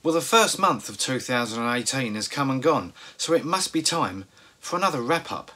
Well, the first month of 2018 has come and gone, so it must be time for another wrap-up.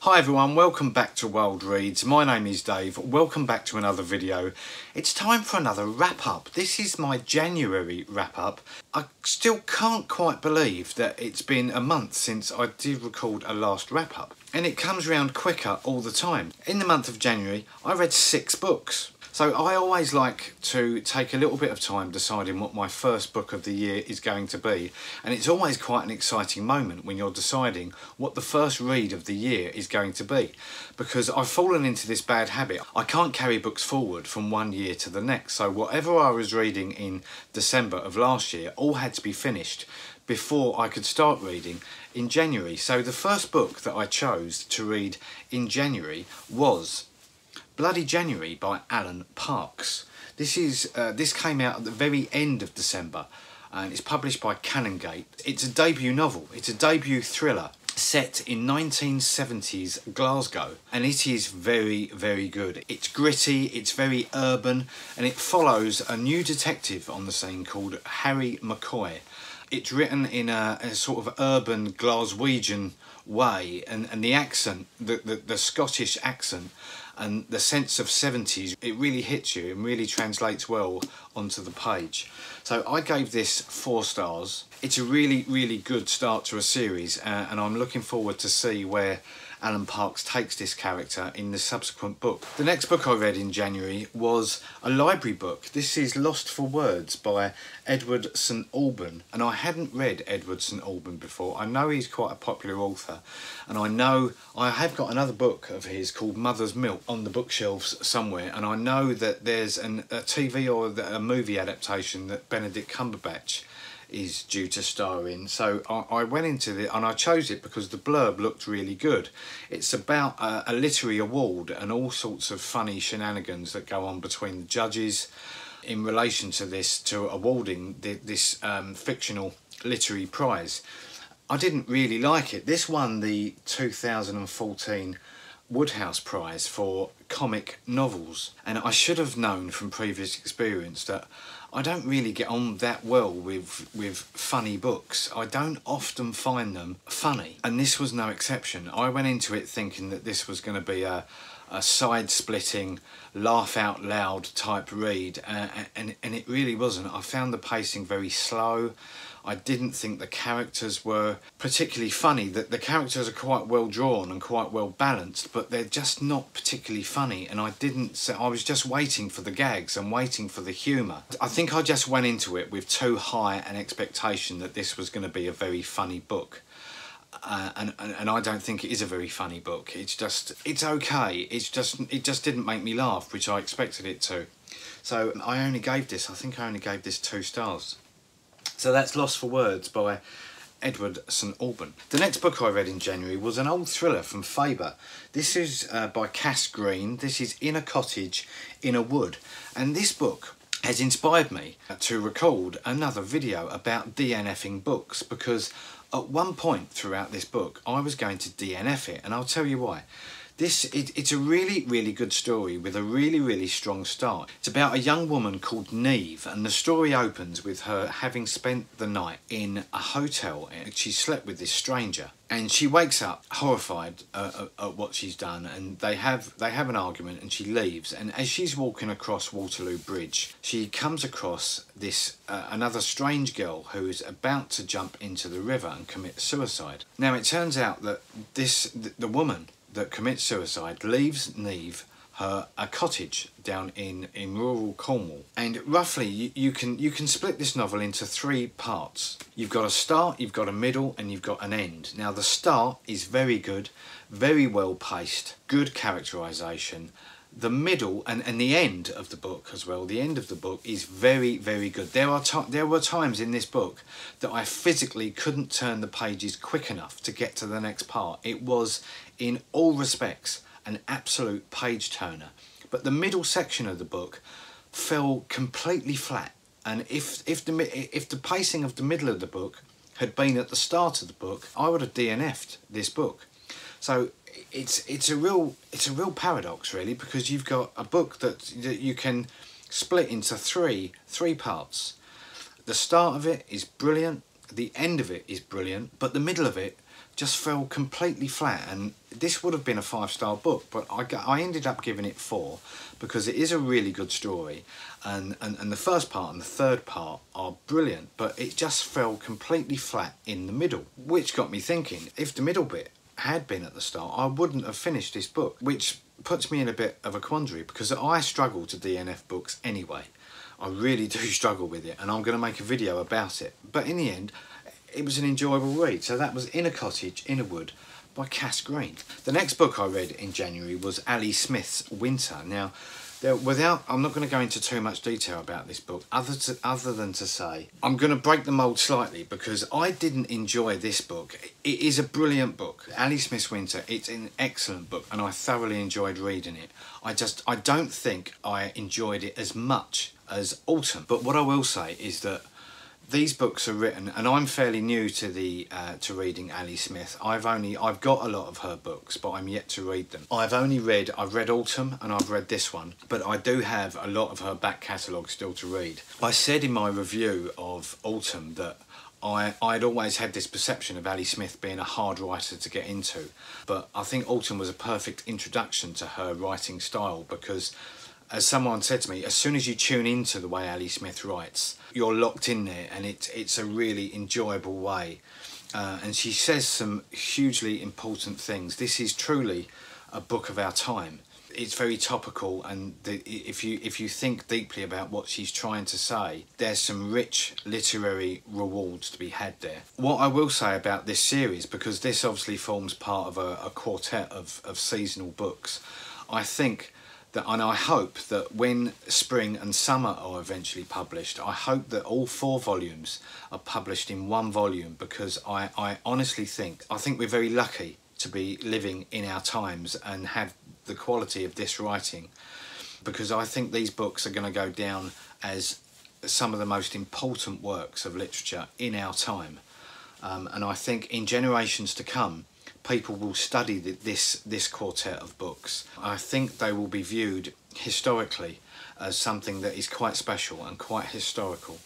Hi everyone, welcome back to Wilde Reads. My name is Dave. Welcome back to another video. It's time for another wrap-up. This is my January wrap-up. I still can't quite believe that it's been a month since I did record a last wrap-up. And it comes round quicker all the time. In the month of January, I read 6 books. So I always like to take a little bit of time deciding what my first book of the year is going to be. And it's always quite an exciting moment when you're deciding what the first read of the year is going to be. Because I've fallen into this bad habit. I can't carry books forward from one year to the next. So whatever I was reading in December of last year all had to be finished before I could start reading in January. So the first book that I chose to read in January was Bloody January by Alan Parks. This came out at the very end of December and it's published by Canongate. It's a debut novel, it's a debut thriller set in 1970s Glasgow, and it is very, very good. It's gritty, it's very urban, and it follows a new detective on the scene called Harry McCoy. It's written in a sort of urban Glaswegian way, and the accent, the Scottish accent, and the sense of 70s, it really hits you and really translates well onto the page. So I gave this 4 stars. It's a really, really good start to a series, and I'm looking forward to see where Alan Parks takes this character in the subsequent book. The next book I read in January was a library book. This is Lost for Words by Edward St Alban, and I hadn't read Edward St Alban before. I know he's quite a popular author, and I know I have got another book of his called Mother's Milk on the bookshelves somewhere, and I know that there's a TV or a movie adaptation that Benedict Cumberbatch is due to star in. So I went into it and I chose it because the blurb looked really good. It's about a literary award and all sorts of funny shenanigans that go on between the judges in relation to this, to awarding this fictional literary prize. I didn't really like it. This won the 2014 Woodhouse Prize for comic novels, and I should have known from previous experience that I don't really get on that well with funny books. I don't often find them funny, and this was no exception. I went into it thinking that this was going to be a side-splitting, laugh-out-loud type read, and it really wasn't. I found the pacing very slow. I didn't think the characters were particularly funny. That the characters are quite well drawn and quite well balanced, but they're just not particularly funny, and I was just waiting for the gags and waiting for the humour. I think I just went into it with too high an expectation that this was going to be a very funny book. And I don't think it is a very funny book. It's okay. It just didn't make me laugh, which I expected it to. So I think I only gave this 2 stars. So that's Lost for Words by Edward St Alban. The next book I read in January was an old thriller from Faber. This is by Cass Green. This is In a Cottage in a Wood, and this book has inspired me to record another video about DNFing books, because at one point throughout this book I was going to DNF it, and I'll tell you why. It's a really, really good story with a really, really strong start. It's about a young woman called Neve, and the story opens with her having spent the night in a hotel. She slept with this stranger, and she wakes up horrified at what she's done, and they have an argument, and she leaves. And as she's walking across Waterloo Bridge, she comes across this another strange girl who is about to jump into the river and commit suicide. Now it turns out that the woman that commits suicide leaves Neve a cottage down in rural Cornwall, and roughly you can split this novel into 3 parts. You've got a start, you've got a middle, and you've got an end. Now the start is very good, very well paced, good characterisation. The middle and the end of the book as well, the end of the book is very, very good. There were times in this book that I physically couldn't turn the pages quick enough to get to the next part. It was, in all respects, an absolute page turner. But the middle section of the book fell completely flat. And if the pacing of the middle of the book had been at the start of the book, I would have DNF'd this book. So it's a real paradox, really, because you've got a book that you can split into three parts. The start of it is brilliant, the end of it is brilliant, but the middle of it just fell completely flat. And this would have been a 5-star book, but I ended up giving it 4 because it is a really good story, and the first part and the third part are brilliant, but it just fell completely flat in the middle, which got me thinking, if the middle bit had been at the start, I wouldn't have finished this book, which puts me in a bit of a quandary, because I struggle to DNF books anyway. I really do struggle with it, and I'm going to make a video about it. But in the end, it was an enjoyable read. So that was In a Cottage, in a Wood by Cass Green. The next book I read in January was Ali Smith's Winter. Now, I'm not going to go into too much detail about this book, other than to say I'm going to break the mould slightly, because I didn't enjoy this book. It is a brilliant book. Ali Smith's Winter, it's an excellent book, and I thoroughly enjoyed reading it. I don't think I enjoyed it as much as Autumn. But what I will say is that these books are written, and I'm fairly new to to reading Ali Smith. I've got a lot of her books, but I'm yet to read them. I've read Autumn and I've read this one, but I do have a lot of her back catalogue still to read. I said in my review of Autumn that I'd always had this perception of Ali Smith being a hard writer to get into, but I think Autumn was a perfect introduction to her writing style, because as someone said to me, as soon as you tune into the way Ali Smith writes, you're locked in there, and it's a really enjoyable way. And she says some hugely important things. This is truly a book of our time. It's very topical, and if you think deeply about what she's trying to say, there's some rich literary rewards to be had there. What I will say about this series, because this obviously forms part of a quartet of seasonal books, I think that, and I hope that when spring and summer are eventually published, I hope that all 4 volumes are published in one volume, because I honestly think we're very lucky to be living in our times and have the quality of this writing, because I think these books are going to go down as some of the most important works of literature in our time, and I think in generations to come people will study this quartet of books. I think they will be viewed historically as something that is quite special and quite historical.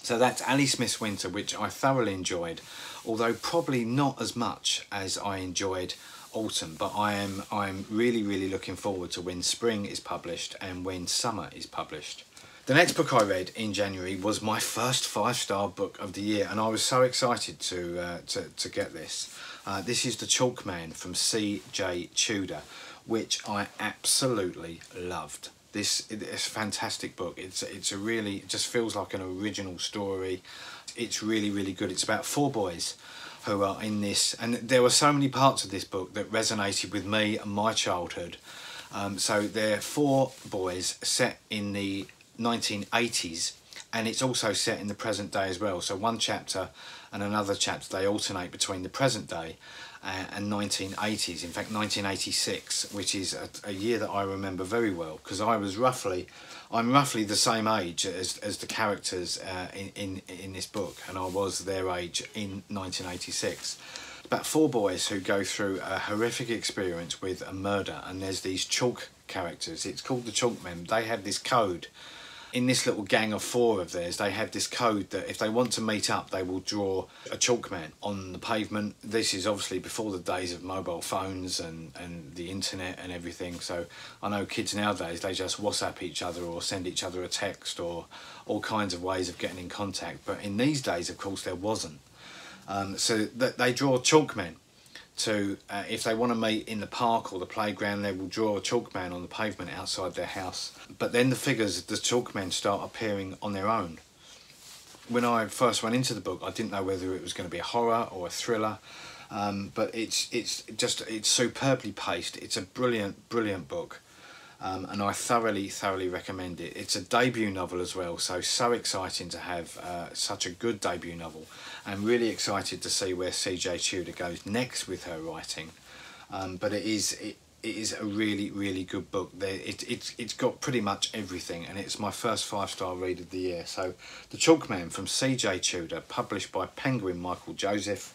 So that's Ali Smith's Winter, which I thoroughly enjoyed, although probably not as much as I enjoyed Autumn. But I'm really looking forward to when spring is published and when summer is published. The next book I read in January was my first 5-star book of the year, and I was so excited to get this. This is The Chalk Man from C.J. Tudor, which I absolutely loved. It's a fantastic book. It just feels like an original story. It's really good. It's about 4 boys who are in this, and there were so many parts of this book that resonated with me and my childhood. So they're 4 boys set in the 1980s, and it's also set in the present day as well. So one chapter and another chapter, they alternate between the present day and 1980s. In fact, 1986, which is a year that I remember very well, because I'm roughly the same age as the characters in this book, and I was their age in 1986. About 4 boys who go through a horrific experience with a murder, and there's these chalk characters. It's called the Chalk Men. They have this code. In this little gang of 4 of theirs, they have this code that if they want to meet up, they will draw a chalk man on the pavement. This is obviously before the days of mobile phones and the internet and everything. So I know kids nowadays, they just WhatsApp each other or send each other a text or all kinds of ways of getting in contact. But in these days, of course, there wasn't. So that they draw chalk men to, if they want to meet in the park or the playground, they will draw a chalk man on the pavement outside their house. But then the figures, the chalk men, start appearing on their own. When I first went into the book, I didn't know whether it was going to be a horror or a thriller, but it's superbly paced. It's a brilliant book, and I thoroughly recommend it. It's a debut novel as well, so exciting to have such a good debut novel. I'm really excited to see where C.J. Tudor goes next with her writing, but it it is a really good book. It's got pretty much everything, and it's my first 5-star read of the year. So The Chalkman from C.J. Tudor, published by Penguin Michael Joseph.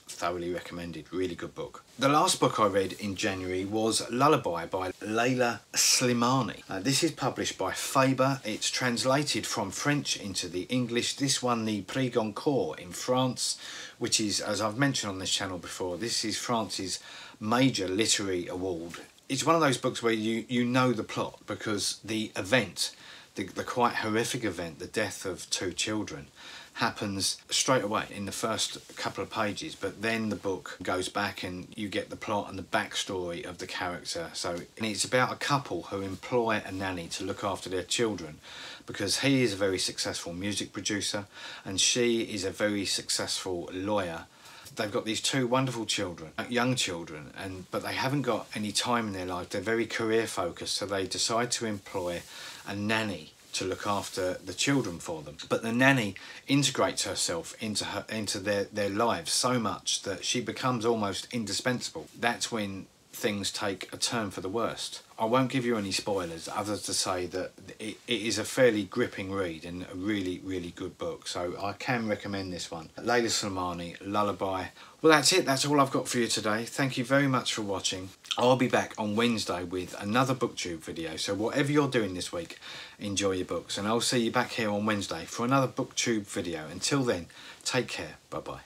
Thoroughly recommended, really good book. The last book I read in January was Lullaby by Leila Slimani. This is published by Faber. It's translated from French into the English. This won the Prix Goncourt in France, which is, as I've mentioned on this channel before, this is France's major literary award. It's one of those books where you know the plot, because the event, the quite horrific event, the death of 2 children, happens straight away in the first couple of pages, but then the book goes back and you get the plot and the backstory of the character. So and it's about a couple who employ a nanny to look after their children, because he is a very successful music producer and she is a very successful lawyer. They've got these 2 wonderful children, young children, but they haven't got any time in their life. They're very career focused, so they decide to employ a nanny to look after the children for them. But the nanny integrates herself into their lives so much that she becomes almost indispensable. That's when things take a turn for the worst. I won't give you any spoilers other to say that it is a fairly gripping read and a really good book, so I can recommend this one. Leila Slimani, Lullaby. Well, that's it. That's all I've got for you today. Thank you very much for watching. I'll be back on Wednesday with another booktube video, so whatever you're doing this week, enjoy your books, and I'll see you back here on Wednesday for another booktube video. Until then, take care. Bye bye.